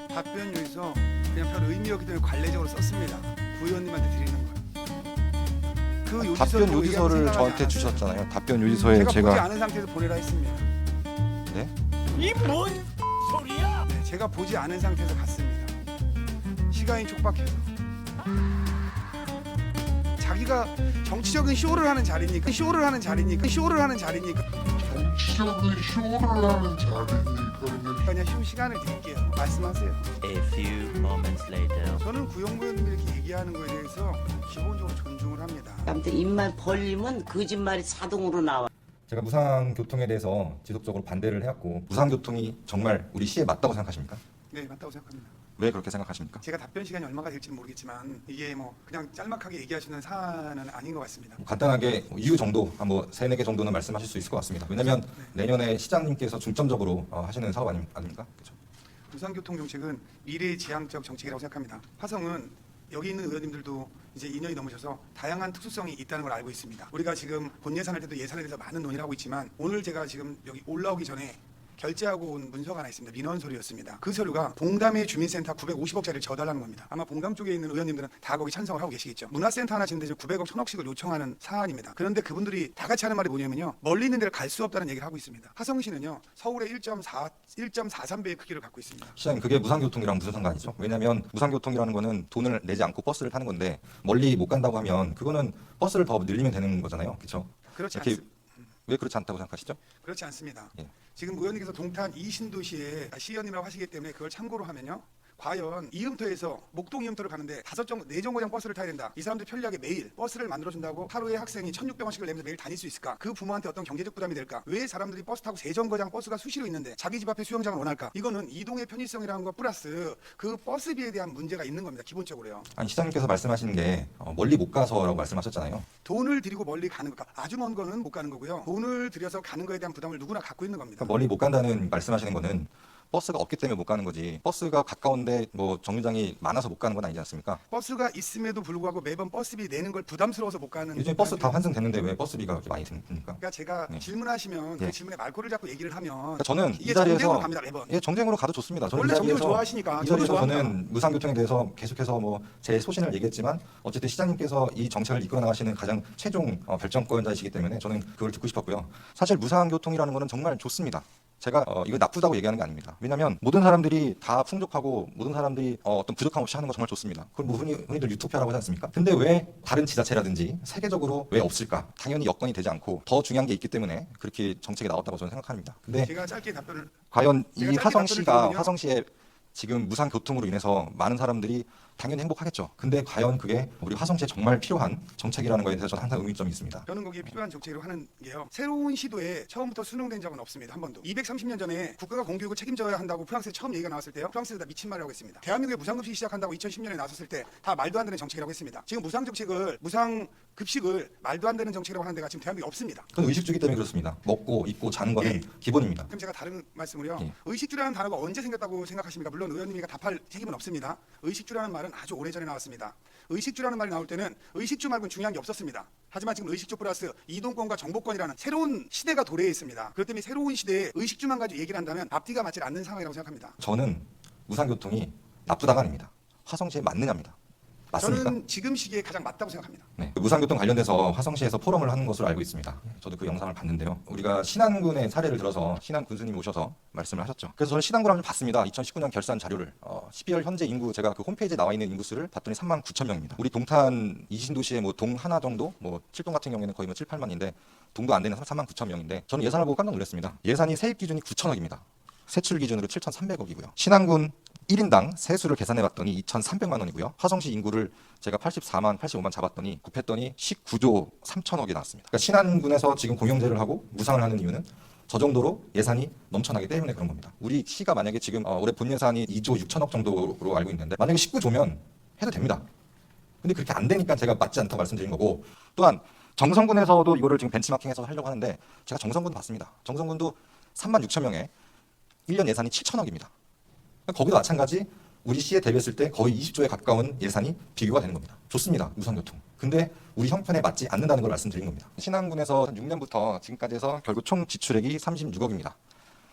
답변 요에서 그냥 별 의미 없기 때문에 관례적으로 썼습니다. 구의원님한테 드리는 거예요. 그 답변 요지서를 저한테 주셨잖아요. 답변 요지서에 보지 제가 않은 상태에서 보내라 했습니다. 네? 이 뭔 소리야? 네, 제가 보지 않은 상태에서 갔습니다. 시간이 촉박해서. 자기가 정치적인 쇼를 하는 자리니까 정치적인 쇼를 하는 자리니까 그냥 쉬운 시간을 드릴게요. 말씀하세요. A few moments later. 저는 구용부원님이 이렇게 얘기하는 거에 대해서 기본적으로 존중을 합니다. 아무튼 입만 벌리면 거짓말이 자동으로 나와. 제가 무상교통에 대해서 지속적으로 반대를 해왔고 무상교통이 정말 우리 시에 맞다고 생각하십니까? 네, 맞다고 생각합니다. 왜 그렇게 생각하십니까? 제가 답변 시간이 얼마가 될지는 모르겠지만 이게 뭐 그냥 짤막하게 얘기하시는 사안은 아닌 것 같습니다. 간단하게 이유 정도, 뭐 3-4개 정도는 말씀하실 수 있을 것 같습니다. 왜냐하면 내년에 시장님께서 중점적으로 하시는 사업 아닙니까? 그렇죠? 무상교통 정책은 미래지향적 정책이라고 생각합니다. 화성은 여기 있는 의원님들도 이제 2년이 넘으셔서 다양한 특수성이 있다는 걸 알고 있습니다. 우리가 지금 본 예산할 때도 예산에 대해서 많은 논의를 하고 있지만 오늘 제가 지금 여기 올라오기 전에 결제하고 온 문서가 하나 있습니다. 민원 서류였습니다. 그 서류가 봉담의 주민센터 950억짜리를 져달라는 겁니다. 아마 봉담 쪽에 있는 의원님들은 다 거기 찬성을 하고 계시겠죠. 문화센터 하나 짓는데 900억, 1000억씩을 요청하는 사안입니다. 그런데 그분들이 다 같이 하는 말이 뭐냐면요. 멀리 있는 데를 갈 수 없다는 얘기를 하고 있습니다. 화성시는요. 서울의 1.43배의 크기를 갖고 있습니다. 시장님, 그게 무상교통이랑 무슨 상관이죠? 왜냐하면 무상교통이라는 거는 돈을 내지 않고 버스를 타는 건데 멀리 못 간다고 하면 그거는 버스를 더 늘리면 되는 거잖아요. 그렇죠? 그렇지 이렇게 않습니다. 왜 그렇지 않다고 생각하시죠? 그렇지 않습니다. 예. 지금 의원님께서 동탄 이신도시의 시의원이라고 하시기 때문에 그걸 참고로 하면요. 과연 이음터에서 목동 이음터를 가는데 4정거장 버스를 타야 된다. 이 사람들 편리하게 매일 버스를 만들어준다고 하루에 학생이 1,600원씩을 내면서 매일 다닐 수 있을까? 그 부모한테 어떤 경제적 부담이 될까? 왜 사람들이 버스 타고 3정거장 버스가 수시로 있는데 자기 집 앞에 수영장을 원할까? 이거는 이동의 편의성이라는 것 플러스 그 버스비에 대한 문제가 있는 겁니다. 기본적으로요. 아니, 시장님께서 말씀하시는 게 멀리 못 가서라고 말씀하셨잖아요. 돈을 들이고 멀리 가는 것, 아주 먼 거는 못 가는 거고요. 돈을 들여서 가는 거에 대한 부담을 누구나 갖고 있는 겁니다. 그러니까 멀리 못 간다는 말씀하시는 거는 버스가 없기 때문에 못 가는 거지, 버스가 가까운데 뭐 정류장이 많아서 못 가는 건 아니지 않습니까? 버스가 있음에도 불구하고 매번 버스비 내는 걸 부담스러워서 못 가는. 요즘에 버스 다 환승됐는데 왜 버스비가 그렇게 많이 듭니까? 그러니까 제가 네. 질문하시면 네. 그 질문에 말꼬리를 잡고 얘기를 하면 그러니까 저는 이게 이 자리에서 정쟁으로 갑니다 매번. 예, 정쟁으로 가도 좋습니다. 저는 원래 이 정쟁을 자리에서 좋아하시니까 이 저도 자리에서 좋아합니다. 저는 무상교통에 대해서 계속해서 뭐 제 소신을 얘기했지만 어쨌든 시장님께서 이 정책을 이끌어 나가시는 가장 최종 결정권자이시기 때문에 저는 그걸 듣고 싶었고요. 사실 무상교통이라는 거는 정말 좋습니다. 제가 이거 나쁘다고 얘기하는 게 아닙니다. 왜냐하면 모든 사람들이 다 풍족하고 모든 사람들이 어떤 부족함 없이 하는 거 정말 좋습니다. 그걸 뭐 흔히들 유토피아라고 하지 않습니까? 근데 왜 다른 지자체라든지 세계적으로 왜 없을까? 당연히 여건이 되지 않고 더 중요한 게 있기 때문에 그렇게 정책이 나왔다고 저는 생각합니다. 근데 제가 짧게 답변을 과연 제가 이 짧게 화성시가 답변을 드리면요. 화성시에 지금 무상교통으로 인해서 많은 사람들이 당연히 행복하겠죠. 근데 과연 그게 우리 화성시에 정말 필요한 정책이라는 거에 대해서 저는 항상 의문점이 있습니다. 저는 거기에 필요한 정책으로 하는 게요. 새로운 시도에 처음부터 수능된 적은 없습니다. 한 번도. 230년 전에 국가가 공교육을 책임져야 한다고 프랑스에 처음 얘기가 나왔을 때요. 프랑스에서 다 미친 말이라고 했습니다. 대한민국에 무상급식 시작한다고 2010년에 나섰을 때 다 말도 안 되는 정책이라고 했습니다. 지금 무상급식을 말도 안 되는 정책이라고 하는 데가 지금 대한민국에 없습니다. 그건 의식주기 때문에 그렇습니다. 먹고 입고 자는 거는 예. 기본입니다. 그럼 제가 다른 말씀을요. 예. 의식주라는 단어가 언제 생겼다고 생각하십니까? 물론 의원님이가 답할 책임은 없습니다. 의식주라는 말은 아주 오래전에 나왔습니다. 의식주라는 말이 나올 때는 의식주 말고는 중요한 게 없었습니다. 하지만 지금 의식주 플러스 이동권과 정보권이라는 새로운 시대가 도래해 있습니다. 그렇기 때문에 새로운 시대에 의식주만 가지고 얘기를 한다면 앞뒤가 맞지 않는 상황이라고 생각합니다. 저는 무상교통이 나쁘다가 아닙니다. 화성시에 맞느냐입니다. 맞습니까? 저는 지금 시기에 가장 맞다고 생각합니다. 네. 무상교통 관련돼서 화성시에서 포럼을 하는 것으로 알고 있습니다. 저도 그 영상을 봤는데요. 우리가 신안군의 사례를 들어서 신안 군수님이 오셔서 말씀을 하셨죠. 그래서 저는 신안군을 한번 봤습니다. 2019년 결산 자료를 12월 현재 인구, 제가 그 홈페이지에 나와 있는 인구수를 봤더니 39,000명입니다. 우리 동탄 이신도시의 뭐 동 하나 정도, 뭐 칠동 같은 경우에는 거의 뭐 7, 8만인데 동도 안 되는 39,000명인데 저는 예산을 보고 깜짝 놀랐습니다. 예산이 세입 기준이 9천억입니다. 세출 기준으로 7,300억이고요. 신안군 1인당 세수를 계산해 봤더니 2,300만 원이고요. 화성시 인구를 제가 84만, 85만 잡았더니 곱했더니 19조 3천억이 나왔습니다. 그러니까 신안군에서 지금 공영제를 하고 무상을 하는 이유는 저 정도로 예산이 넘쳐나기 때문에 그런 겁니다. 우리 시가 만약에 지금 올해 본 예산이 2조 6천억 정도로 알고 있는데 만약에 19조면 해도 됩니다. 근데 그렇게 안 되니까 제가 맞지 않다고 말씀드린 거고, 또한 정성군에서도 이거를 지금 벤치마킹해서 하려고 하는데 제가 정성군도 봤습니다. 정성군도 3만 6천 명에 1년 예산이 7천억입니다. 거기도 마찬가지 우리 시에 대비했을 때 거의 20조에 가까운 예산이 비교가 되는 겁니다. 좋습니다. 무상교통. 근데 우리 형편에 맞지 않는다는 걸 말씀드린 겁니다. 신안군에서 6년부터 지금까지 해서 결국 총 지출액이 36억입니다.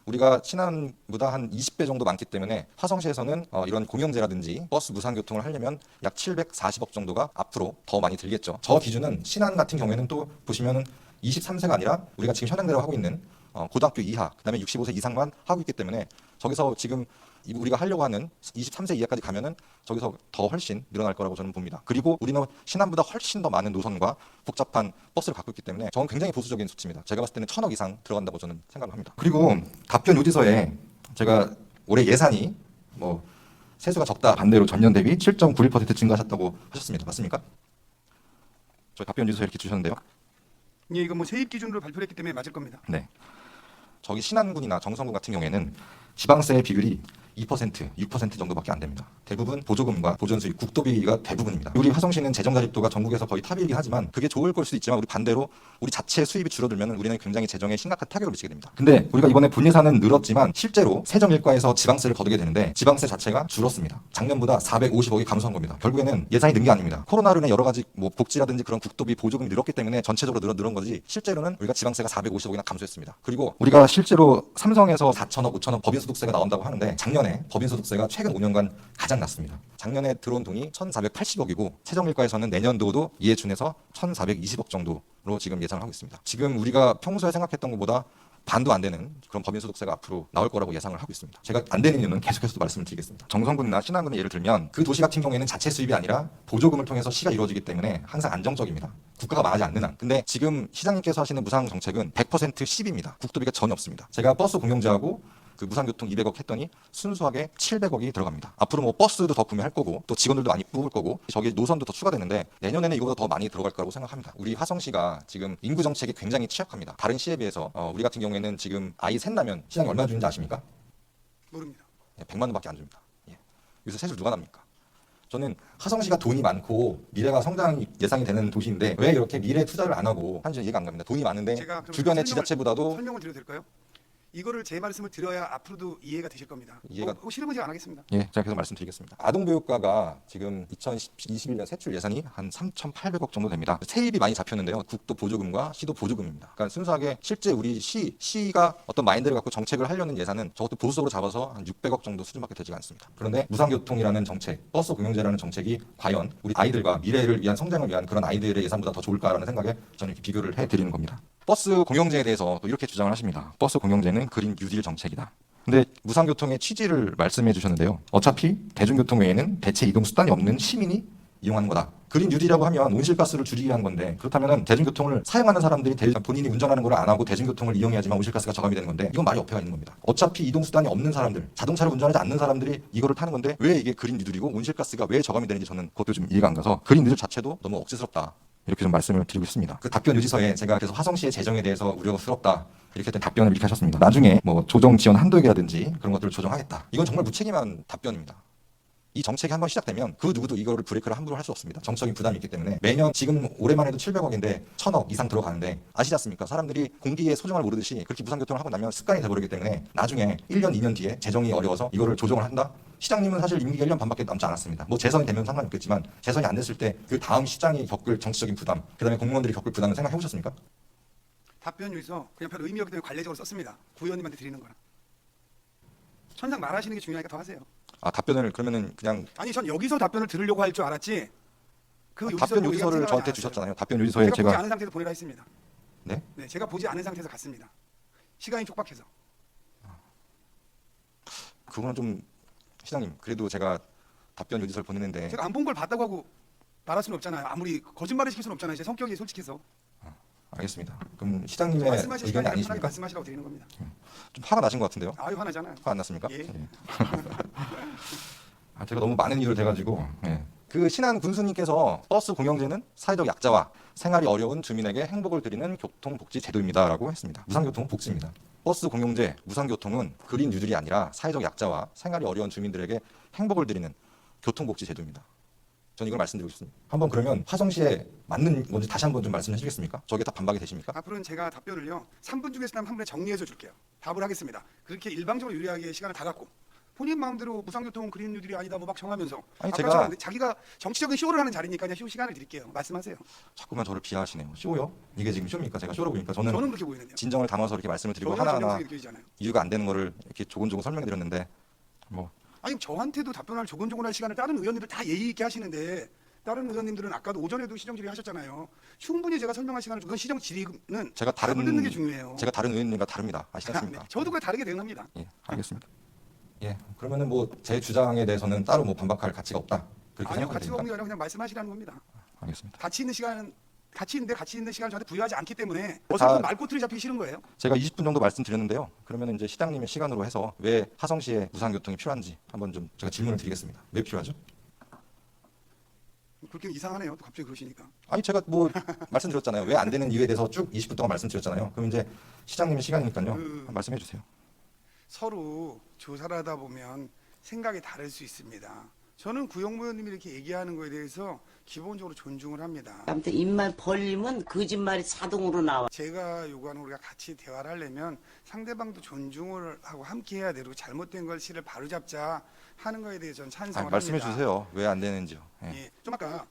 우리가 신안보다 한 20배 정도 많기 때문에 화성시에서는 이런 공영제라든지 버스 무상교통을 하려면 약 740억 정도가 앞으로 더 많이 들겠죠. 저 기준은 신안 같은 경우에는 또 보시면은 23세가 아니라 우리가 지금 현행대로 하고 있는 고등학교 이하, 그다음에 65세 이상만 하고 있기 때문에 저기서 지금 우리가 하려고 하는 23세 이하까지 가면은 저기서 더 훨씬 늘어날 거라고 저는 봅니다. 그리고 우리는 신안보다 훨씬 더 많은 노선과 복잡한 버스를 갖고 있기 때문에 저는 굉장히 보수적인 수치입니다. 제가 봤을 때는 1,000억 이상 들어간다고 저는 생각을 합니다. 그리고 답변 요지서에 제가 올해 예산이 뭐 세수가 적다 반대로 전년 대비 7.91% 증가하셨다고 하셨습니다. 맞습니까? 저 답변 요지서 이렇게 주셨는데요. 예, 이거 뭐 세입 기준으로 발표를 했기 때문에 맞을 겁니다. 네. 저기 신안군이나 정선군 같은 경우에는 지방세 비율이 2%, 6% 정도밖에 안 됩니다. 대부분 보조금과 보전수입, 국도비가 대부분입니다. 우리 화성시는 재정자립도가 전국에서 거의 탑이긴 하지만 그게 좋을 걸 수도 있지만 우리 반대로 우리 자체 수입이 줄어들면 우리는 굉장히 재정에 심각한 타격을 미치게 됩니다. 근데 우리가 이번에 분예산은 늘었지만 실제로 세정일과에서 지방세를 거두게 되는데 지방세 자체가 줄었습니다. 작년보다 450억이 감소한 겁니다. 결국에는 예산이 는 게 아닙니다. 코로나로 인해 여러 가지 뭐 복지라든지 그런 국도비 보조금이 늘었기 때문에 전체적으로 늘은 거지 실제로는 우리가 지방세가 450억이나 감소했습니다. 그리고 우리가 실제로 삼성에서 4천억, 5천억 법인소득세가 나온다고 하는데 작년에 법인소득세가 최근 5년간 가장 낮습니다. 작년에 들어온 돈이 1,480억이고 세정일과에서는 내년도도 이에 준해서 1,420억 정도로 지금 예상을 하고 있습니다. 지금 우리가 평소에 생각했던 것보다 반도 안 되는 그런 법인소득세가 앞으로 나올 거라고 예상을 하고 있습니다. 제가 안 되는 이유는 계속해서 말씀을 드리겠습니다. 정선군이나 신안군의 예를 들면 그 도시 같은 경우에는 자체 수입이 아니라 보조금을 통해서 시가 이루어지기 때문에 항상 안정적입니다. 국가가 망하지 않는 한. 근데 지금 시장님께서 하시는 무상 정책은 100% 10입니다. 국도비가 전혀 없습니다. 제가 버스 공영제하고 그 무상교통 200억 했더니 순수하게 700억이 들어갑니다. 앞으로 뭐 버스도 더 구매할 거고 또 직원들도 많이 뽑을 거고 저기 노선도 더 추가되는데 내년에는 이거보다 더 많이 들어갈 거라고 생각합니다. 우리 화성시가 지금 인구 정책이 굉장히 취약합니다. 다른 시에 비해서 우리 같은 경우에는 지금 아이 셋 나면 시장이 얼마 주는지 아십니까? 모릅니다. 100만 원밖에 안 줍니다. 예. 요새 세수 누가 납니까? 저는 화성시가 돈이 많고 미래가 성장 예상이 되는 도시인데 왜 이렇게 미래 투자를 안 하고 하는지 이해가 안 갑니다. 돈이 많은데 제가 그럼 주변의 설명을- 지자체보다도 설명을 드려도 될까요? 이거를 제 말씀을 드려야 앞으로도 이해가 되실 겁니다. 이해가- 싫으면 제가 안 하겠습니다. 예, 제가 계속 말씀드리겠습니다. 아동교육과가 지금 2021년 세출 예산이 한 3,800억 정도 됩니다. 세입이 많이 잡혔는데요. 국도 보조금과 시도 보조금입니다. 그러니까 순수하게 실제 우리 시가 어떤 마인드를 갖고 정책을 하려는 예산은 저것도 보수적으로 잡아서 한 600억 정도 수준밖에 되지가 않습니다. 그런데 무상교통이라는 정책, 버스 공영제라는 정책이 과연 우리 아이들과 미래를 위한 성장을 위한 그런 아이들의 예산보다 더 좋을까라는 생각에 저는 이렇게 비교를 해드리는 겁니다. 버스 공영제에 대해서 또 이렇게 주장을 하십니다. 버스 공영제는 그린 뉴딜 정책이다. 근데 무상교통의 취지를 말씀해 주셨는데요. 어차피 대중교통 외에는 대체 이동 수단이 없는 시민이 이용하는 거다. 그린 뉴딜이라고 하면 온실가스를 줄이기 위한 건데 그렇다면 대중교통을 사용하는 사람들이 본인이 운전하는 걸 안 하고 대중교통을 이용해야지만 온실가스가 저감이 되는 건데 이건 말이 어폐가 있는 겁니다. 어차피 이동 수단이 없는 사람들, 자동차를 운전하지 않는 사람들이 이거를 타는 건데 왜 이게 그린 뉴딜이고 온실가스가 왜 저감이 되는지 저는 그것도 좀 이해가 안 가서 그린 뉴딜 자체도 너무 억지스럽다. 이렇게 좀 말씀을 드리고 있습니다. 그 답변 요지서에 제가 그래서 화성시의 재정에 대해서 우려스럽다 이렇게 했던 답변을 이렇게 하셨습니다. 나중에 뭐 조정 지원 한도액이라든지 그런 것들을 조정하겠다. 이건 정말 무책임한 답변입니다. 이 정책이 한번 시작되면 그 누구도 이거를 브레이크를 함부로 할 수 없습니다. 정적인 부담이 있기 때문에 매년 지금 올해만 해도 700억인데 1,000억 이상 들어가는데 아시지 않습니까? 사람들이 공기의 소중함을 모르듯이 그렇게 무상교통을 하고 나면 습관이 돼버리기 때문에 나중에 1년, 2년 뒤에 재정이 어려워서 이거를 조정을 한다? 시장님은 사실 임기가 1년 반밖에 남지 않았습니다. 뭐 재선이 되면 상관이 없겠지만 재선이 안 됐을 때 그 다음 시장이 겪을 정치적인 부담, 그 다음에 공무원들이 겪을 부담을 생각해 보셨습니까? 답변 여기서 그냥 별 의미 없기 때문에 관례적으로 썼습니다. 구의원님한테 드리는 거라. 천상 말하시는 게 중요하니까 더 하세요. 아 답변을 그러면은 그냥 아니 전 여기서 답변을 들으려고 할 줄 알았지. 그 답변 보고 요지서를 생각하지 저한테 않았어요. 주셨잖아요. 답변 요지서에 제가 보지 제가 않은 상태에서 보내라 했습니다. 네? 네, 제가 보지 않은 상태에서 갔습니다. 시간이 촉박해서. 그거는 좀 시장님 그래도 제가 답변 요지서를 보내는데 제가 안 본 걸 봤다고 하고 말할 수는 없잖아요. 아무리 거짓말을 시킬 수는 없잖아요. 제 성격이 솔직해서. 알겠습니다. 그럼 시장님의 말씀하실 의견이 시간에 편하게 아니십니까? 말씀하시라고 드리는 겁니다. 좀 화가 나신 것 같은데요? 아유 화나잖아요. 화 안 났습니까? 예. 아, 제가 너무 많은 일을 돼가지고 예. 그 신한 군수님께서 버스 공영제는 사회적 약자와 생활이 어려운 주민에게 행복을 드리는 교통복지 제도입니다라고 했습니다. 무상교통은 복지입니다. 버스 공영제, 무상교통은 그린 뉴딜이 아니라 사회적 약자와 생활이 어려운 주민들에게 행복을 드리는 교통복지 제도입니다. 저는 이걸 말씀드리고 싶습니다. 한번 그러면 화성시에 맞는 건지 다시 한번 좀 말씀해 주시겠습니까? 저게 다 반박이 되십니까? 앞으로는 제가 답변을요 3분 중에서 한 분에 정리해서 줄게요. 답을 하겠습니다. 그렇게 일방적으로 유리하게 시간을 다 갖고 본인 마음대로 무상교통 그린 뉴딜이 아니다 뭐 막 정하면서 아니, 아까처럼 제가- 자기가 정치적인 쇼를 하는 자리니까 그냥 쇼 시간을 드릴게요. 말씀하세요. 자꾸만 저를 비하하시네요. 쇼요? 이게 지금 쇼입니까? 제가 쇼로 보니까 저는 저는 그렇게 보이는데요. 진정을 담아서 이렇게 말씀을 드리고 저는 하나하나 전형적인 느껴지잖아요. 이유가 안 되는 거를 이렇게 조곤조곤 설명해 드렸는데 뭐 아니 저한테도 답변할 조곤조곤할 시간을 다른 의원님들 다 예의 있게 하시는데 다른 의원님들은 아까도 오전에도 시정 질의하셨잖아요. 충분히 제가 설명할 시간을 주고 그건 시정 질의는 제가 답을 다른 듣는 게 중요해요. 제가 다른 의원님과 다릅니다. 아시지 않습니까? 네, 저도 그걸 다르게 대응합니다. 예, 알겠습니다. 예, 그러면은 뭐 제 주장에 대해서는 따로 뭐 반박할 가치가 없다. 그렇게 아니요, 생각하면 가치가 없는 게 됩니까? 아니라 그냥 말씀하시라는 겁니다. 알겠습니다. 가치 있는 시간은 가치 있는 시간을 저한테 부여하지 않기 때문에 어서 말꼬투리 잡히기 싫은 거예요. 제가 20분 정도 말씀드렸는데요. 그러면 이제 시장님의 시간으로 해서 왜 화성시에 무상교통이 필요한지 한번 좀 제가 질문을 드리겠습니다. 왜 필요하죠? 그렇게 이상하네요. 또 갑자기 그러시니까. 아니 제가 뭐 말씀드렸잖아요. 왜 안 되는 이유에 대해서 쭉 20분 동안 말씀드렸잖아요. 그럼 이제 시장님의 시간이니까요. 말씀해 주세요. 서로 조사를 하다 보면 생각이 다를 수 있습니다. 저는 구영무 의원님이 이렇게 얘기하는 거에 대해서 기본적으로 존중을 합니다. 아무튼 입만 벌리면 거짓말이 자동으로 나와. 제가 요구하는 우리가 같이 대화를 하려면 상대방도 존중을 하고 함께 해야 되고 잘못된 걸 실을 바로잡자 하는 거에 대해서 저는 찬성을 말씀해 합니다. 주세요. 왜 안 되는지요. 예. 예, 좀 아까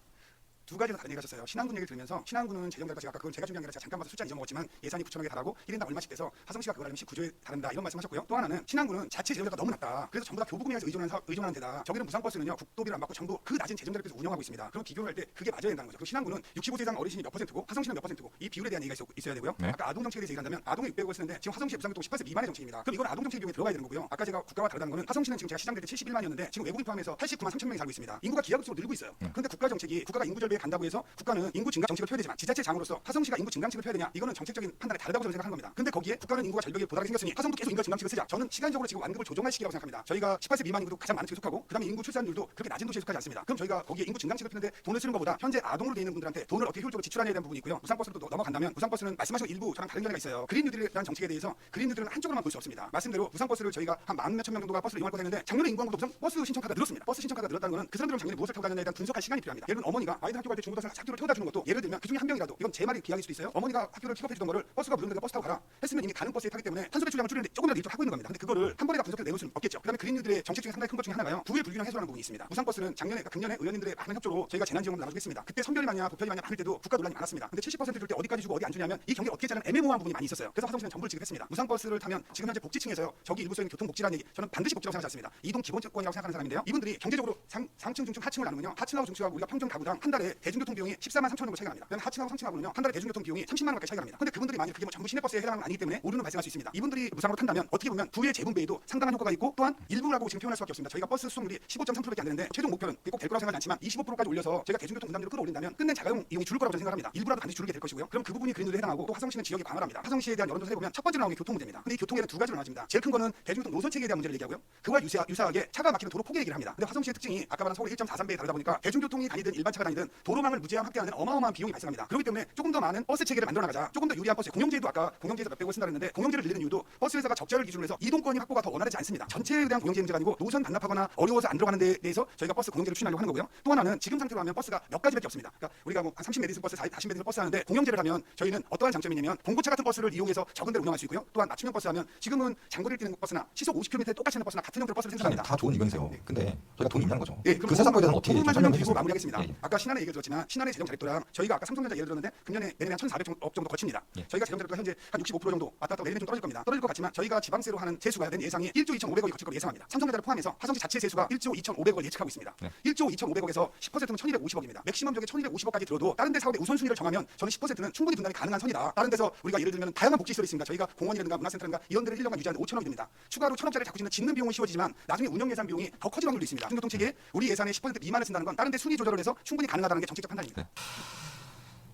두 가지로 다른 얘기 하셨어요. 신한군 얘기를 들으면서 신한군은 재정자가 제가 아까 그건 제가 준비한 게 아니라 제가 잠깐 봐서 숫자 잊어먹었지만 예산이 9천억에 달하고 1인당 얼마씩 돼서 화성시가 그걸 하면 19조에 달한다 이런 말씀하셨고요. 또 하나는 신한군은 자체 재정자가 너무 낮다. 그래서 전부 다 교부금에서 의존하는 데다 저기는 무상버스는요 국도비를 안 받고 전부 그 낮은 재정자를 빼서 운영하고 있습니다. 그럼 비교를 할 때 그게 맞아야 된다는 거죠. 그리고 신한군은 65세 이상 어르신이 몇 %고 화성시는 몇 %고 이 비율에 대한 얘기가 있어야 되고요. 네. 아까 아동 정책에 대해서 얘기한다면 아동에 600억을 쓰는데 지금 화성시 무상교통 18세 미만의 정책입니다. 그럼 이건 아동 정책 비용에 들어가야 되는 거고요. 아까 제가 국가와 다르다는 거는 화성시는 지금 제가 시장될 때 71만이었는데 지금 외국인 포함해서 89만 3천 명이 살고 있습니다. 인구가 기하급수로 늘고 있어요. 그런데 국가 정책이 국가가 인구 절벽에 간다고 해서 국가는 인구 증가 정책을 펴야 되지만 지자체 장으로서 화성시가 인구 증강책을 펴야 되냐 이거는 정책적인 판단에 다르다고 저는 생각하는 겁니다. 근데 거기에 국가는 인구가 절벽에 도달하게 생겼으니 화성도 계속 인구 증강책을 쓰자. 저는 시간적으로 지금 완급을 조정할 시기라고 생각합니다. 저희가 18세 미만 인구도 가장 많은 쪽에 속하고 그다음에 인구 출산율도 그렇게 낮은 도시에 속하지 않습니다. 그럼 저희가 거기에 인구 증강책을 피는데 돈을 쓰는 것보다 현재 아동으로 되어 있는 분들한테 돈을 어떻게 효율적으로 지출하냐에 대한 부분이 있고요. 무상버스로 또 넘어간다면 무상버스는 말씀하신 일부 저랑 다른 견해가 있어요. 그린 뉴딜에 대한 정책에 대해서 그린 뉴딜은 한쪽으로만 볼 수 없습니다. 말씀대로 무상버스를 저희가 한 10,000명 정도가 버스를 이용할 거가 있는데 작년에 인구하고도 무상 버스 신청가가 늘었습니다. 버스 신청가가 늘었다는 것은 그 사람들은 작년에 무엇을 타고 다녔냐에 대한 분석할 시간이 필요합니다. 예를 들면 어머니가 아이들 학교 갈 때 중고등학생 학교를 태워다 주는 것도 예를 들면 그중에 한 명이라도 이건 제 말이 기약일 수도 있어요. 어머니가 학교를 픽업해 주던 거를 버스가 무료인데 버스 타고 가라 했으면 이미 가는 버스에 타기 때문에 탄소 배출량을 줄이는데 조금이라도 일조를 하고 있는 겁니다. 근데 그거를 한 번에 다 분석해서 내놓을 수는 없겠죠. 그다음에 그린 뉴딜의 정책 중에 상당히 큰 것 중에 하나가요. 부의 불균형 해소라는 부분이 있습니다. 무상버스는 작년에 금년에 의원님들의 많은 협조로 저희가 재난지원금을 나눠주겠습니다. 그때 선별이 많냐 보편이 많냐 많을 때도 국가 논란이 많았습니다. 근데 70% 줄 때 어디까지 주고 어디 안 주냐면 이 경계를 어떻게 짜는 애매모호한 부분이 많이 있었어요. 그래서 화성시는 전부를 지급했습니다. 무상버스를 타면 지금 현재 복지층에서요. 저기 일부서 있는 교통복지라는 얘기 저는 반드시 복지라고 생각하지 않습니다. 이동 기본권이라고 생각하는 사람인데요. 이분들이 경제적으로 상층, 중층, 하층을 나누면요. 하층하고 중층하고 우리가 평균 가구당 한 달에 대중교통 비용이 14만 3천 원 정도 차이가 납니다. 그다음에 하층하고 상층하고는요. 한 달에 대중교통 비용이 30만 원 가까이 차이가 납니다. 근데 그분들이 만약 그게 뭐 전부 시내버스에 해당하는 건 아니기 때문에 오류는 발생할 수 있습니다. 이분들이 무상으로 탄다면 어떻게 보면 부의 재분배에도 상당한 효과가 있고 또한 일부라고 지금 표현할 수밖에 없습니다. 저희가 버스 수송률이 15.3%밖에 안 되는데 최종 목표는 그게 꼭 될 거라고 생각하지 않지만 25%까지 올려서 저희가 대중교통 분담률을 끌어올린다면 끝내 자가용 이용이 줄을 거라고 저는 생각합니다. 일부라도 반드시 줄게 될 것이고요. 그럼 그 부분이 그린뉴딜에 해당하고 또 화성시는 지역에 강화를 합니다. 화성시에 대한 여론조사에 보면 첫 번째로 나오는 게 교통 문제입니다. 근데 이 교통에는 두 가지로 나눠집니다. 제일 큰 거는 대중교통 노선 체계에 대한 문제를 얘기하고요. 그와 유사하게 차가 막히는 도로 포개 얘기를 합니다. 근데 화성시의 특징이 아까 말한 서울의 1.43배에 다르다 보니까 대중교통이 다니든 일반 차가 다니든 도로망을 무제한 확대하는 어마어마한 비용이 발생합니다. 그렇기 때문에 조금 더 많은 버스 체계를 만들어 나가자. 조금 더 유리한 버스. 공영제도 아까 공영제에서 몇백억 쓴다 그랬는데 공영제를 늘리는 이유도 버스 회사가 적자를 기준으로 해서 이동권이 확보가 더 원활하지 않습니다. 전체에 대한 공영제 문제가 아니고 노선 반납하거나 어려워서 안 들어가는 데 대해서 저희가 버스 공영제를 추진하려고 하는 거고요. 또 하나는 지금 상태로 하면 버스가 몇 가지밖에 없습니다. 그러니까 우리가 뭐 한 30메디스 버스, 40메디스 버스 하는데 공영제를 하면 저희는 어떠한 장점이냐면 공고차 같은 버스를 이용해서 적은 데를 운영할 수 있고요. 또한 맞춤형 버스 하면 지금은 장거리를 뛰는 버스나 시속 50km에 똑같이 하는 버스나 같은 형태의 버스를 생산합니다. 다 좋은 의견이세요. 근데 저희가 돈이 있냐는 거죠. 예, 그 세상에 대해서는 어떻게 부분만 설명해 설명드리고 주세요. 마무리하겠습니다. 예, 예. 아까 신한의 얘기를 들었지만 신한의 재정 자립도랑 저희가 아까 삼성전자 예를 들었는데 금년에 내년에 한 1,400억 정도 거칩니다. 예. 저희가 재정 자립도 현재 한 65% 정도 왔다 갔다 내년에 좀 떨어질 겁니다. 떨어질 것 같지만 저희가 지방세로 하는 세수가 된 예상이 1조 2,500억이 거칠 거로 예상합니다. 삼성전자를 포함해서 화성시 자체 세수가 1조 2,500억을 예측하고 있습니다. 네. 1조 2,500억에서 10%면 1,250억입니다. 맥시멈 적에 1,250억까지 들어도 다른 데 사업의 우선순위를 정하면 저는 10%는 충분히 분담이 가능한 선이다. 다른 데서 우리가 예를 들면 다양한 복지시설이 있습니다. 저희가 공원이라든가 문화센터라든가 이런 데를 1년간 유지하는데 5천억이 듭니다. 추가로 1,000억짜리 자꾸 짓는 비용은 쉬워지지만 나중에 운영 예산 비용이 더 커질 확률도 있습니다. 중교통체계에 우리 예산의 10% 미만을 쓴다는 건 다른 데 순위 조절을 해서 충분히 가능하다는 게 정책적 판단입니다. 네.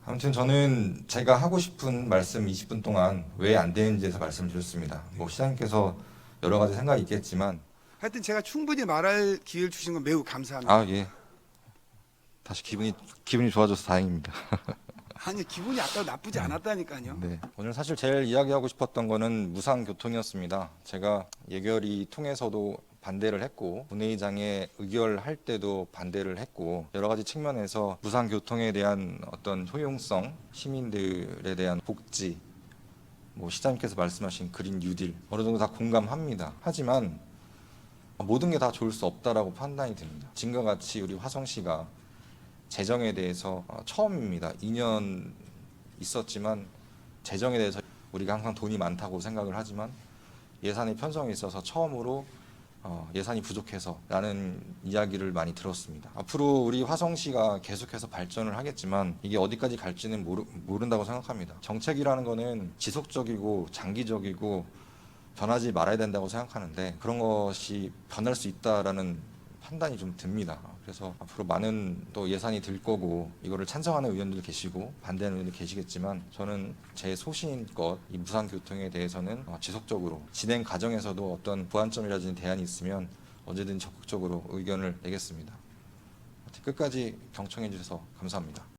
아무튼 저는 제가 하고 싶은 말씀 20분 동안 왜 안 되는지에서 말씀드렸습니다. 뭐 시장님께서 여러 가지 생각이 있겠지만 하여튼 제가 충분히 말할 기회를 주신 건 매우 감사합니다. 아 예. 다시 기분이 좋아져서 다행입니다. 아니 기분이 아까 나쁘지 않았다니까요. 네. 오늘 사실 제일 이야기하고 싶었던 거는 무상교통이었습니다. 제가 예결위 통해서도 반대를 했고 본회의장에 의결할 때도 반대를 했고 여러 가지 측면에서 무상교통에 대한 어떤 효용성, 시민들에 대한 복지, 뭐 시장님께서 말씀하신 그린 뉴딜 어느 정도 다 공감합니다. 하지만 모든 게 다 좋을 수 없다라고 판단이 듭니다. 지금과 같이 우리 화성시가 재정에 대해서 처음입니다. 2년 있었지만 재정에 대해서 우리가 항상 돈이 많다고 생각을 하지만 예산의 편성에 있어서 처음으로 예산이 부족해서 라는 이야기를 많이 들었습니다. 앞으로 우리 화성시가 계속해서 발전을 하겠지만 이게 어디까지 갈지는 모른다고 생각합니다. 정책이라는 거는 지속적이고 장기적이고 변하지 말아야 된다고 생각하는데 그런 것이 변할 수 있다라는 판단이 좀 듭니다. 그래서 앞으로 많은 또 예산이 들 거고 이거를 찬성하는 의원들 계시고 반대하는 의원들 계시겠지만 저는 제 소신껏 이 무상교통에 대해서는 지속적으로 진행 과정에서도 어떤 보완점이라든지 대안이 있으면 언제든 적극적으로 의견을 내겠습니다. 끝까지 경청해 주셔서 감사합니다.